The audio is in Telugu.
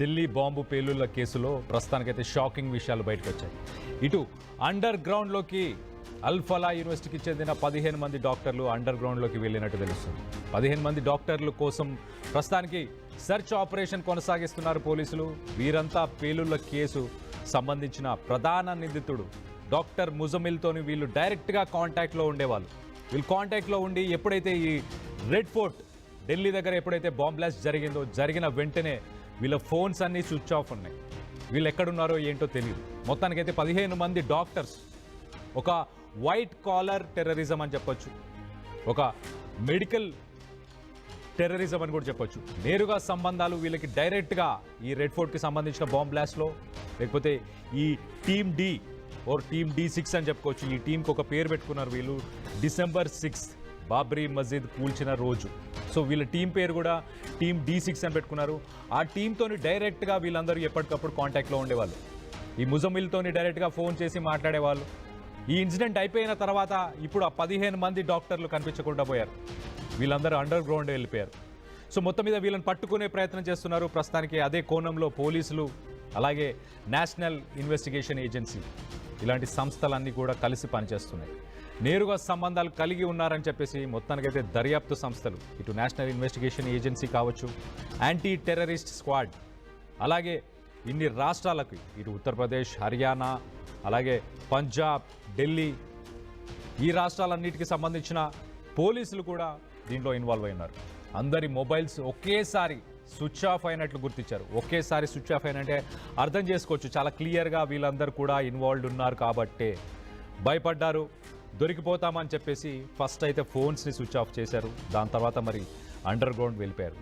ఢిల్లీ బాంబు పేలుళ్ల కేసులో ప్రస్తుతానికైతే షాకింగ్ విషయాలు బయటకు వచ్చాయి. ఇటు అండర్ గ్రౌండ్లోకి అల్ఫలా యూనివర్సిటీకి చెందిన 15 మంది డాక్టర్లు అండర్ గ్రౌండ్లోకి వెళ్ళినట్టు తెలుస్తుంది. 15 మంది డాక్టర్ల కోసం ప్రస్తుతానికి సెర్చ్ ఆపరేషన్ కొనసాగిస్తున్నారు పోలీసులు. వీరంతా పేలుళ్ల కేసు సంబంధించిన ప్రధాన నిందితుడు డాక్టర్ ముజమిల్తోని వీళ్ళు డైరెక్ట్గా కాంటాక్ట్లో ఉండేవాళ్ళు. వీళ్ళు కాంటాక్ట్లో ఉండి ఎప్పుడైతే ఈ రెడ్ ఫోర్ట్ ఢిల్లీ దగ్గర ఎప్పుడైతే బాంబ్ బ్లాస్ట్ జరిగిన వెంటనే వీళ్ళ ఫోన్స్ అన్నీ స్విచ్ ఆఫ్ ఉన్నాయి. వీళ్ళు ఎక్కడున్నారో ఏంటో తెలియదు. మొత్తానికైతే 15 మంది డాక్టర్స్ ఒక వైట్ కాలర్ టెర్రరిజం అని చెప్పొచ్చు, ఒక మెడికల్ టెర్రరిజం అని కూడా చెప్పొచ్చు. నేరుగా సంబంధాలు వీళ్ళకి డైరెక్ట్గా ఈ రెడ్ ఫోర్ట్కి సంబంధించిన బాంబ్ బ్లాస్ట్లో, లేకపోతే ఈ team D or team D6 అని చెప్పుకోవచ్చు. ఈ టీంకి ఒక పేరు పెట్టుకున్నారు వీళ్ళు. December 6 బాబ్రీ మస్జిద్ కూల్చిన రోజు. సో వీళ్ళ టీం పేరు కూడా టీమ్ D6 అని పెట్టుకున్నారు. ఆ టీంతోని డైరెక్ట్గా వీళ్ళందరూ ఎప్పటికప్పుడు కాంటాక్ట్లో ఉండేవాళ్ళు. ఈ ముజమిల్తోని డైరెక్ట్గా ఫోన్ చేసి మాట్లాడేవాళ్ళు. ఈ ఇన్సిడెంట్ అయిపోయిన తర్వాత ఇప్పుడు ఆ 15 మంది డాక్టర్లు కనిపించకుండా పోయారు. వీళ్ళందరూ అండర్ గ్రౌండ్ వెళ్ళిపోయారు. సో మొత్తం మీద వీళ్ళని పట్టుకునే ప్రయత్నం చేస్తున్నారు. ప్రస్తుతానికి అదే కోణంలో పోలీసులు, అలాగే నేషనల్ ఇన్వెస్టిగేషన్ ఏజెన్సీ, ఇలాంటి సంస్థలన్నీ కూడా కలిసి పనిచేస్తున్నాయి. నేరుగా సంబంధాలు కలిగి ఉన్నారని చెప్పేసి మొత్తానికైతే దర్యాప్తు సంస్థలు, ఇటు నేషనల్ ఇన్వెస్టిగేషన్ ఏజెన్సీ కావచ్చు, యాంటీ టెర్రరిస్ట్ స్క్వాడ్, అలాగే ఇన్ని రాష్ట్రాలకు, ఇటు ఉత్తరప్రదేశ్, హర్యానా, అలాగే పంజాబ్, ఢిల్లీ, ఈ రాష్ట్రాలన్నిటికీ సంబంధించిన పోలీసులు కూడా దీంట్లో ఇన్వాల్వ్ అయినారు. అందరి మొబైల్స్ ఒకేసారి స్విచ్ ఆఫ్ అయినట్లు గుర్తించారు. ఒకేసారి స్విచ్ ఆఫ్ అయినంటే అర్థం చేసుకోవచ్చు, చాలా క్లియర్గా వీళ్ళందరూ కూడా ఇన్వాల్వ్డ్ ఉన్నారు కాబట్టే భయపడ్డారు. దొరికిపోతామని చెప్పేసి ఫస్ట్ అయితే ఫోన్స్ని స్విచ్ ఆఫ్ చేశారు. దాని తర్వాత మరి అండర్ గ్రౌండ్ వెళ్ళిపోయారు.